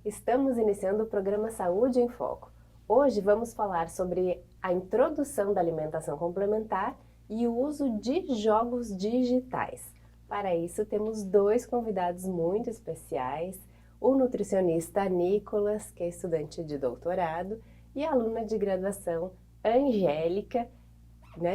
Estamos iniciando o programa Saúde em Foco. Hoje vamos falar sobre a introdução da alimentação complementar e o uso de jogos digitais. Para isso, temos dois convidados muito especiais, o nutricionista Nicolas, que é estudante de doutorado, e a aluna de graduação Angélica,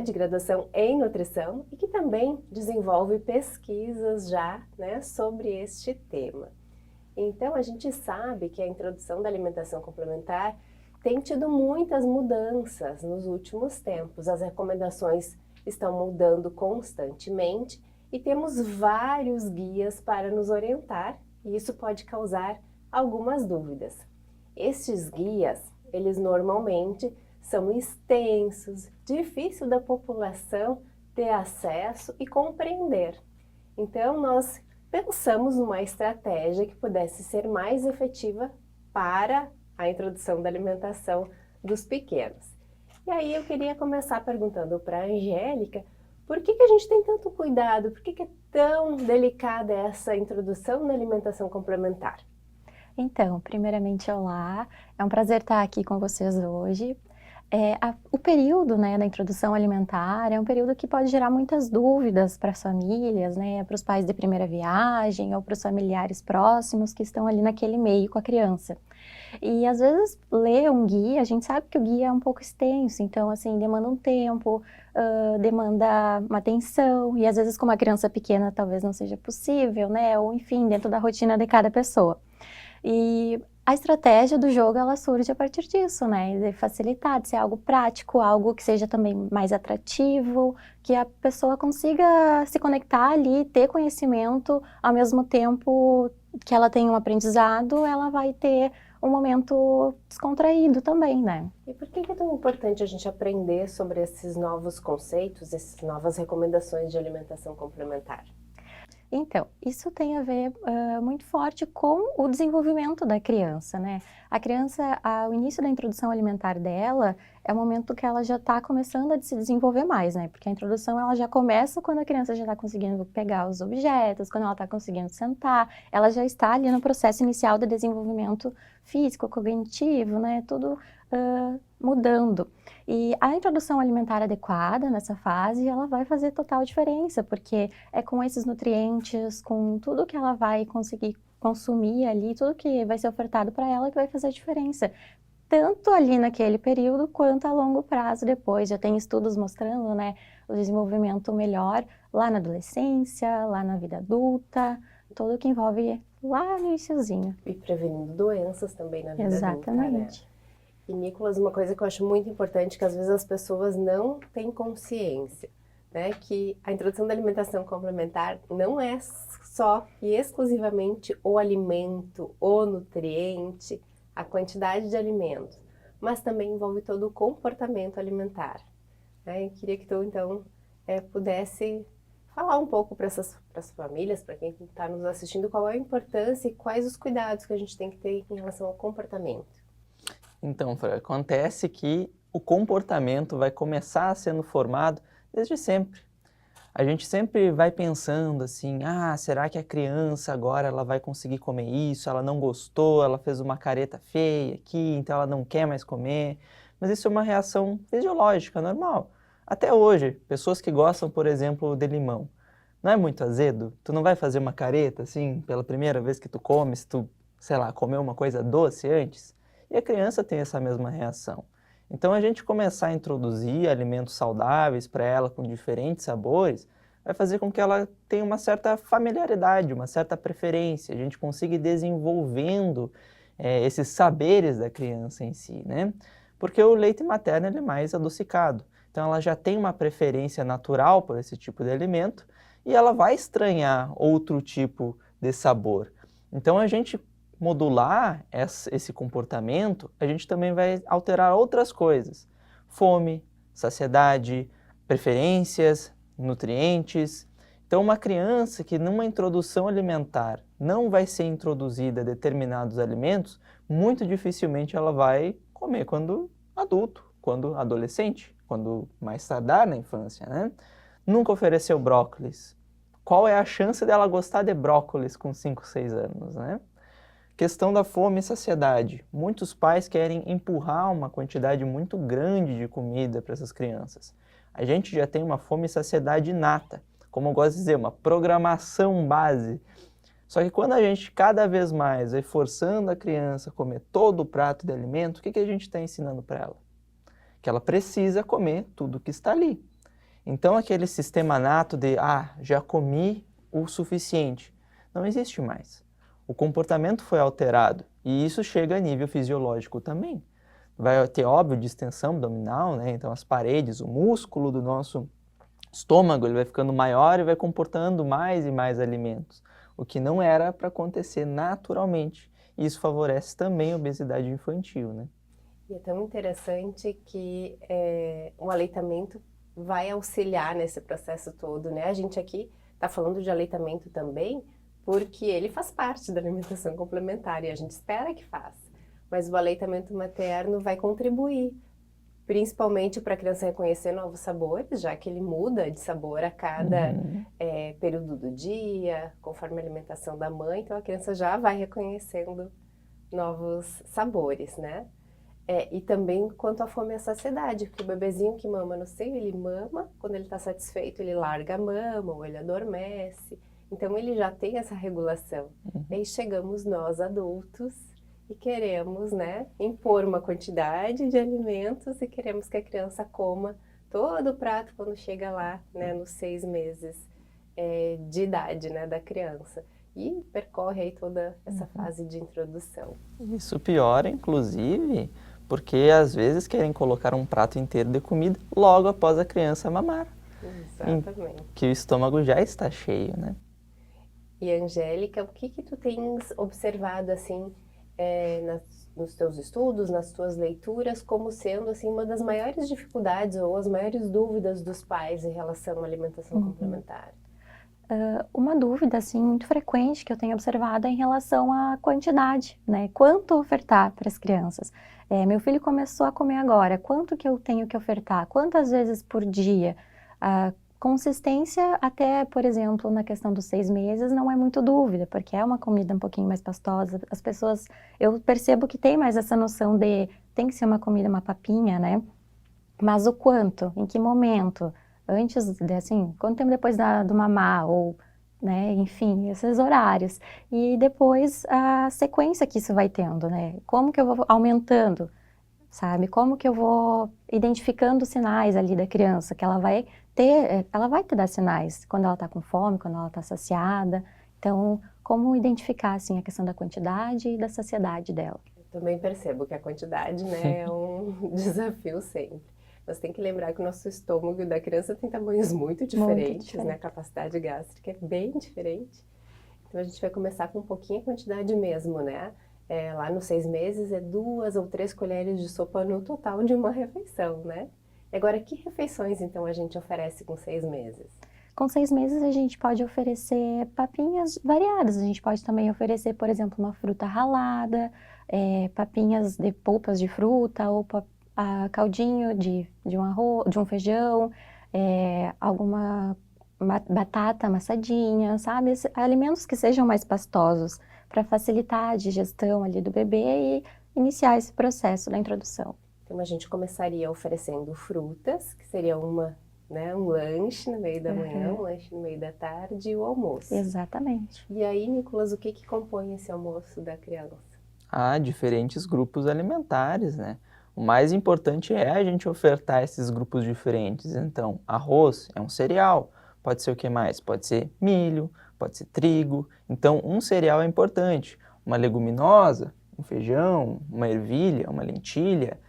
de graduação em nutrição, e que também desenvolve pesquisas já sobre este tema. Então, a gente sabe que a introdução da alimentação complementar tem tido muitas mudanças nos últimos tempos. As recomendações estão mudando constantemente e temos vários guias para nos orientar, e isso pode causar algumas dúvidas. Estes guias, eles normalmente são extensos, difícil da população ter acesso e compreender. Então, nós pensamos numa estratégia que pudesse ser mais efetiva para a introdução da alimentação dos pequenos. E aí eu queria começar perguntando para a Angélica, por que a gente tem tanto cuidado, por que é tão delicada essa introdução da alimentação complementar? Então, primeiramente, olá, é um prazer estar aqui com vocês hoje. O período da introdução alimentar é um período que pode gerar muitas dúvidas para as famílias, para os pais de primeira viagem ou para os familiares próximos que estão ali naquele meio com a criança. E às vezes ler um guia, a gente sabe que o guia é um pouco extenso, então assim, demanda um tempo, demanda uma atenção, e às vezes com uma criança pequena talvez não seja possível, ou enfim, dentro da rotina de cada pessoa. E a estratégia do jogo, ela surge a partir disso, de facilitar, de ser algo prático, algo que seja também mais atrativo, que a pessoa consiga se conectar ali, ter conhecimento, ao mesmo tempo que ela tem um aprendizado, ela vai ter um momento descontraído também, E por que é tão importante a gente aprender sobre esses novos conceitos, essas novas recomendações de alimentação complementar? Então, isso tem a ver muito forte com o desenvolvimento da criança, A criança, o início da introdução alimentar dela é o momento que ela já está começando a se desenvolver mais, Porque a introdução ela já começa quando a criança já está conseguindo pegar os objetos, quando ela está conseguindo sentar, ela já está ali no processo inicial de desenvolvimento físico, cognitivo, Tudo mudando. E a introdução alimentar adequada nessa fase, ela vai fazer total diferença, porque é com esses nutrientes, com tudo que ela vai conseguir consumir ali, tudo que vai ser ofertado para ela que vai fazer a diferença. Tanto ali naquele período, quanto a longo prazo depois. Já tem estudos mostrando, o desenvolvimento melhor lá na adolescência, lá na vida adulta, tudo que envolve lá no iniciozinho. E prevenindo doenças também na vida adulta, Exatamente. E, Nicolas, uma coisa que eu acho muito importante, que às vezes as pessoas não têm consciência, que a introdução da alimentação complementar não é só e exclusivamente o alimento, o nutriente, a quantidade de alimentos, mas também envolve todo o comportamento alimentar. Eu queria que tu, então, pudesse falar um pouco para as famílias, para quem está nos assistindo, qual é a importância e quais os cuidados que a gente tem que ter em relação ao comportamento. Então, Fran, acontece que o comportamento vai começar sendo formado desde sempre. A gente sempre vai pensando assim, será que a criança agora ela vai conseguir comer isso? Ela não gostou, ela fez uma careta feia aqui, então ela não quer mais comer. Mas isso é uma reação fisiológica, normal. Até hoje, pessoas que gostam, por exemplo, de limão. Não é muito azedo? Tu não vai fazer uma careta assim, pela primeira vez que tu come, se tu, sei lá, comeu uma coisa doce antes? E a criança tem essa mesma reação. Então, a gente começar a introduzir alimentos saudáveis para ela com diferentes sabores, vai fazer com que ela tenha uma certa familiaridade, uma certa preferência, a gente consiga ir desenvolvendo esses saberes da criança em si, Porque o leite materno ele é mais adocicado, então ela já tem uma preferência natural por esse tipo de alimento e ela vai estranhar outro tipo de sabor. Então, a gente modular esse comportamento, a gente também vai alterar outras coisas. Fome, saciedade, preferências, nutrientes. Então, uma criança que numa introdução alimentar não vai ser introduzida a determinados alimentos, muito dificilmente ela vai comer quando adulto, quando adolescente, quando mais tardar na infância, Nunca ofereceu brócolis. Qual é a chance dela gostar de brócolis com 5, 6 anos, Questão da fome e saciedade. Muitos pais querem empurrar uma quantidade muito grande de comida para essas crianças. A gente já tem uma fome e saciedade inata, como eu gosto de dizer, uma programação base. Só que quando a gente cada vez mais vai forçando a criança a comer todo o prato de alimento, o que a gente está ensinando para ela? Que ela precisa comer tudo que está ali. Então aquele sistema nato de, já comi o suficiente, não existe mais. O comportamento foi alterado e isso chega a nível fisiológico também. Vai ter, óbvio, distensão abdominal, né? Então as paredes, o músculo do nosso estômago, ele vai ficando maior e vai comportando mais e mais alimentos, o que não era para acontecer naturalmente. E isso favorece também a obesidade infantil, né? E é tão interessante que o aleitamento vai auxiliar nesse processo todo, né? A gente aqui está falando de aleitamento também porque ele faz parte da alimentação complementar e a gente espera que faça. Mas o aleitamento materno vai contribuir, principalmente para a criança reconhecer novos sabores, já que ele muda de sabor a cada período do dia, conforme a alimentação da mãe. Então a criança já vai reconhecendo novos sabores, né? E também quanto à fome e à saciedade, porque o bebezinho que mama no seio, ele mama, quando ele está satisfeito, ele larga a mama ou ele adormece. Então ele já tem essa regulação. E aí chegamos nós adultos e queremos, né, impor uma quantidade de alimentos e queremos que a criança coma todo o prato quando chega lá, né, nos 6 meses de idade, né, da criança. E percorre aí toda essa fase de introdução. Isso piora, inclusive, porque às vezes querem colocar um prato inteiro de comida logo após a criança mamar. Exatamente. Que o estômago já está cheio, né? E Angélica, o que tu tens observado assim nos teus estudos, nas tuas leituras, como sendo assim uma das maiores dificuldades ou as maiores dúvidas dos pais em relação à alimentação complementar? Uma dúvida assim muito frequente que eu tenho observado é em relação à quantidade, né? Quanto ofertar para as crianças? Meu filho começou a comer agora, quanto que eu tenho que ofertar? Quantas vezes por dia? Consistência até, por exemplo, na questão dos 6 meses não é muito dúvida, porque é uma comida um pouquinho mais pastosa. As pessoas, eu percebo que tem mais essa noção de tem que ser uma comida, uma papinha, né? Mas o quanto? Em que momento? Antes, assim, quanto tempo depois do mamar? Ou, né, enfim, esses horários. E depois a sequência que isso vai tendo, né? Como que eu vou aumentando, sabe? Como que eu vou identificando os sinais ali da criança, que ela vai te dar sinais quando ela está com fome, quando ela está saciada. Então, como identificar, assim, a questão da quantidade e da saciedade dela? Eu também percebo que a quantidade, né, é um desafio sempre. Mas tem que lembrar que o nosso estômago da criança tem tamanhos muito diferentes, né? A capacidade gástrica é bem diferente. Então a gente vai começar com um pouquinho a quantidade mesmo, né? Lá nos 6 meses é 2 ou 3 colheres de sopa no total de uma refeição, né? E agora, que refeições então a gente oferece com 6 meses? Com 6 meses a gente pode oferecer papinhas variadas. A gente pode também oferecer, por exemplo, uma fruta ralada, papinhas de polpas de fruta ou caldinho de um arroz, de um feijão, alguma batata amassadinha, sabe? Alimentos que sejam mais pastosos para facilitar a digestão ali do bebê e iniciar esse processo da introdução. Então a gente começaria oferecendo frutas, que seria um lanche no meio da manhã, um lanche no meio da tarde e o almoço. Exatamente. E aí, Nicolas, o que compõe esse almoço da criança? Há diferentes grupos alimentares, né? O mais importante é a gente ofertar esses grupos diferentes. Então, arroz é um cereal, pode ser o que mais? Pode ser milho, pode ser trigo. Então, um cereal é importante. Uma leguminosa, um feijão, uma ervilha, uma lentilha.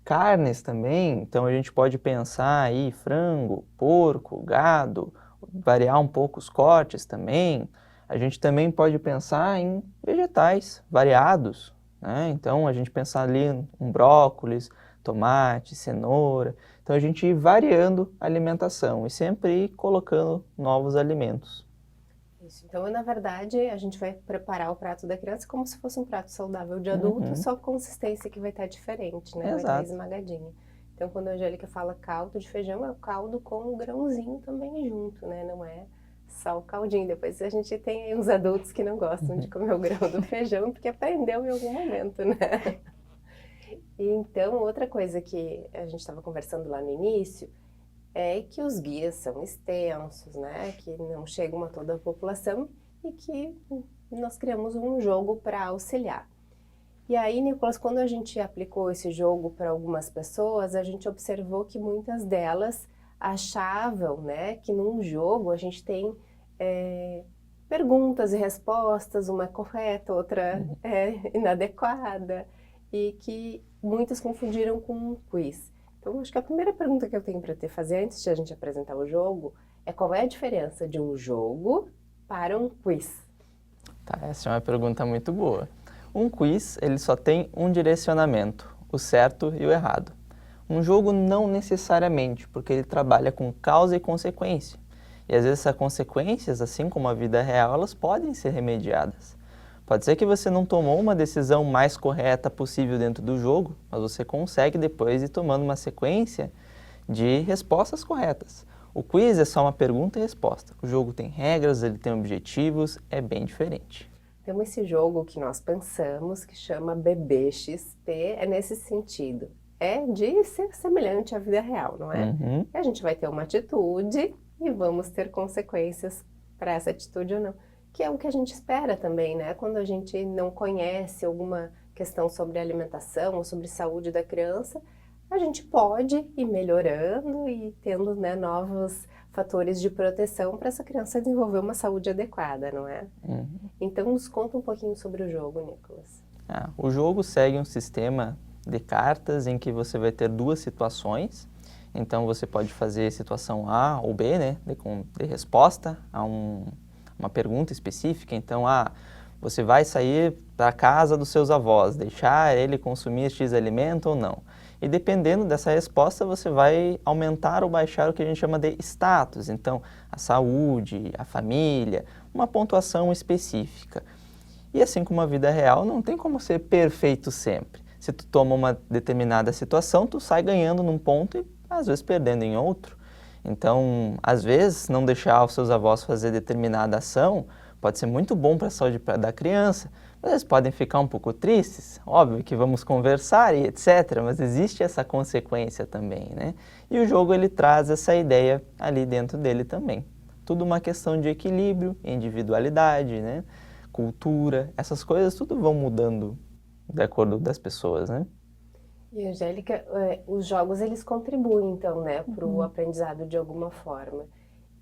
Carnes também, então a gente pode pensar aí frango, porco, gado, variar um pouco os cortes também. A gente também pode pensar em vegetais variados, né? Então a gente pensar ali um brócolis, tomate, cenoura. Então a gente ir variando a alimentação e sempre ir colocando novos alimentos. Isso. Então, na verdade, a gente vai preparar o prato da criança como se fosse um prato saudável de adulto, só a consistência que vai estar diferente, né? Vai estar esmagadinha. Então, quando a Angélica fala caldo de feijão, é o caldo com o grãozinho também junto, né? Não é só o caldinho. Depois a gente tem aí uns adultos que não gostam de comer o grão do feijão porque aprendeu em algum momento, né? E então, outra coisa que a gente estava conversando lá no início é que os guias são extensos, né? Que não chegam a toda a população e que nós criamos um jogo para auxiliar. E aí, Nicolas, quando a gente aplicou esse jogo para algumas pessoas, a gente observou que muitas delas achavam, né, que num jogo a gente tem perguntas e respostas, uma é correta, outra é inadequada, e que muitas confundiram com um quiz. Então, acho que a primeira pergunta que eu tenho para te fazer antes de a gente apresentar o jogo é qual é a diferença de um jogo para um quiz? Tá, essa é uma pergunta muito boa. Um quiz, ele só tem um direcionamento, o certo e o errado. Um jogo não necessariamente, porque ele trabalha com causa e consequência. E às vezes essas consequências, assim como a vida real, elas podem ser remediadas. Pode ser que você não tomou uma decisão mais correta possível dentro do jogo, mas você consegue depois ir tomando uma sequência de respostas corretas. O quiz é só uma pergunta e resposta. O jogo tem regras, ele tem objetivos, é bem diferente. Então, esse jogo que nós pensamos, que chama BBXP, é nesse sentido. É de ser semelhante à vida real, não é? Uhum. A gente vai ter uma atitude e vamos ter consequências para essa atitude ou não. Que é o que a gente espera também, né? Quando a gente não conhece alguma questão sobre alimentação ou sobre saúde da criança, a gente pode ir melhorando e tendo, né, novos fatores de proteção para essa criança desenvolver uma saúde adequada, não é? Uhum. Então, nos conta um pouquinho sobre o jogo, Nicolas. O jogo segue um sistema de cartas em que você vai ter duas situações. Então, você pode fazer situação A ou B, né, de resposta a uma pergunta específica. Então, você vai sair para a casa dos seus avós, deixar ele consumir X alimento ou não? E dependendo dessa resposta, você vai aumentar ou baixar o que a gente chama de status. Então, a saúde, a família, uma pontuação específica. E assim como a vida real, não tem como ser perfeito sempre. Se tu toma uma determinada situação, tu sai ganhando num ponto e às vezes perdendo em outro. Então, às vezes, não deixar os seus avós fazer determinada ação pode ser muito bom para a saúde da criança, mas eles podem ficar um pouco tristes, óbvio que vamos conversar e etc, mas existe essa consequência também, né? E o jogo, ele traz essa ideia ali dentro dele também. Tudo uma questão de equilíbrio, individualidade, né? Cultura, essas coisas tudo vão mudando de acordo das pessoas, né? E, Angélica, os jogos, eles contribuem, então, né, para o aprendizado de alguma forma.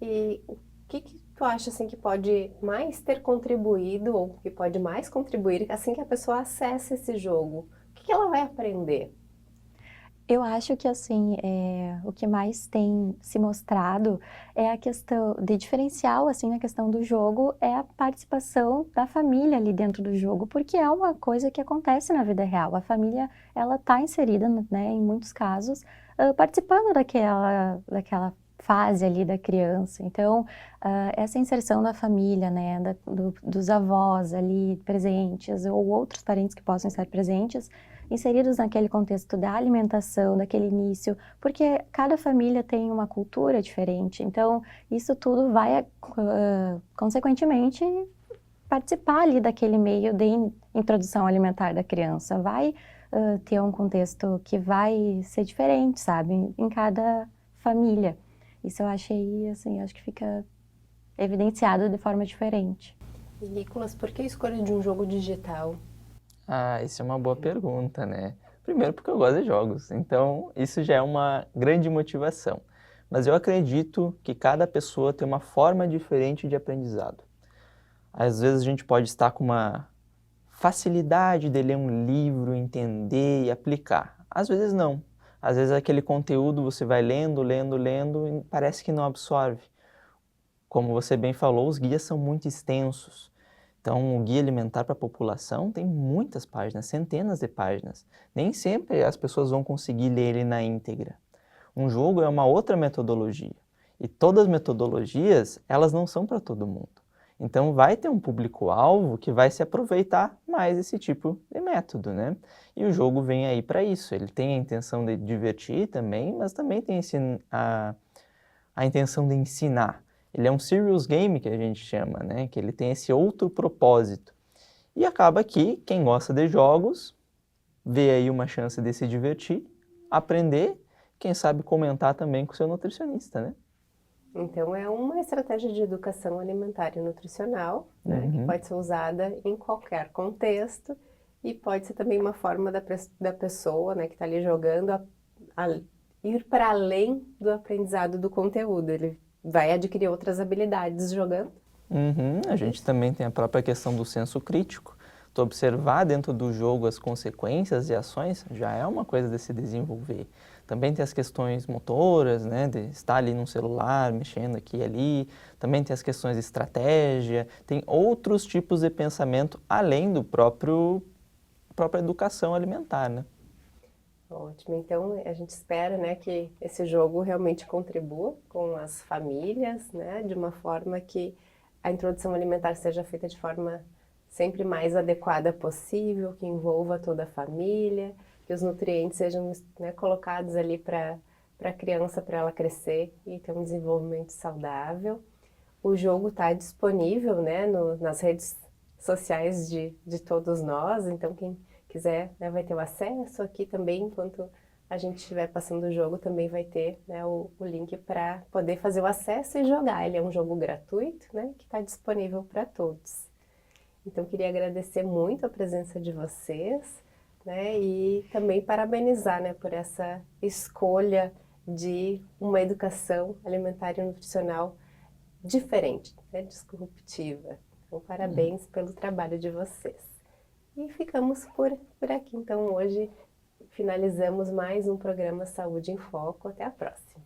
E o que tu acha, assim, que pode mais ter contribuído ou que pode mais contribuir assim que a pessoa acessa esse jogo? O que ela vai aprender? Eu acho que, assim, o que mais tem se mostrado é a questão de diferencial, assim, na questão do jogo, é a participação da família ali dentro do jogo, porque é uma coisa que acontece na vida real. A família, ela está inserida, né, em muitos casos, participando daquela fase ali da criança. Então, essa inserção da família, né, dos avós ali presentes, ou outros parentes que possam estar presentes, inseridos naquele contexto da alimentação, daquele início, porque cada família tem uma cultura diferente, então isso tudo vai, consequentemente, participar ali daquele meio de introdução alimentar da criança, vai ter um contexto que vai ser diferente, sabe, em cada família. Isso eu achei, assim, acho que fica evidenciado de forma diferente. E, Nicolas, por que a escolha de um jogo digital? Isso é uma boa pergunta, né? Primeiro porque eu gosto de jogos, então isso já é uma grande motivação. Mas eu acredito que cada pessoa tem uma forma diferente de aprendizado. Às vezes a gente pode estar com uma facilidade de ler um livro, entender e aplicar. Às vezes não. Às vezes aquele conteúdo você vai lendo e parece que não absorve. Como você bem falou, os guias são muito extensos. Então, o Guia Alimentar para a População tem muitas páginas, centenas de páginas. Nem sempre as pessoas vão conseguir ler ele na íntegra. Um jogo é uma outra metodologia. E todas as metodologias, elas não são para todo mundo. Então, vai ter um público-alvo que vai se aproveitar mais desse tipo de método, né? E o jogo vem aí para isso. Ele tem a intenção de divertir também, mas também tem a intenção de ensinar. Ele é um serious game que a gente chama, né? Que ele tem esse outro propósito. E acaba que quem gosta de jogos vê aí uma chance de se divertir, aprender, quem sabe comentar também com o seu nutricionista, né? Então, é uma estratégia de educação alimentar e nutricional, né, que pode ser usada em qualquer contexto e pode ser também uma forma da pessoa, né, que está ali jogando a ir para além do aprendizado do conteúdo. Ele vai adquirir outras habilidades jogando. A gente também tem a própria questão do senso crítico. Tu observar dentro do jogo as consequências e ações já é uma coisa de se desenvolver. Também tem as questões motoras, né, de estar ali no celular, mexendo aqui e ali. Também tem as questões de estratégia. Tem outros tipos de pensamento além do própria educação alimentar, né? Ótimo. Então, a gente espera, né, que esse jogo realmente contribua com as famílias, né, de uma forma que a introdução alimentar seja feita de forma sempre mais adequada possível, que envolva toda a família, que os nutrientes sejam, né, colocados ali para a criança, para ela crescer e ter um desenvolvimento saudável. O jogo está disponível, né, nas redes sociais de todos nós, então quem quiser, né, vai ter o acesso aqui também, enquanto a gente estiver passando o jogo, também vai ter, né, o link para poder fazer o acesso e jogar. Ele é um jogo gratuito, né, que está disponível para todos. Então, queria agradecer muito a presença de vocês, né, e também parabenizar, né, por essa escolha de uma educação alimentar e nutricional diferente, né, disruptiva. Então, parabéns pelo trabalho de vocês. E ficamos por aqui. Então, hoje finalizamos mais um programa Saúde em Foco. Até a próxima.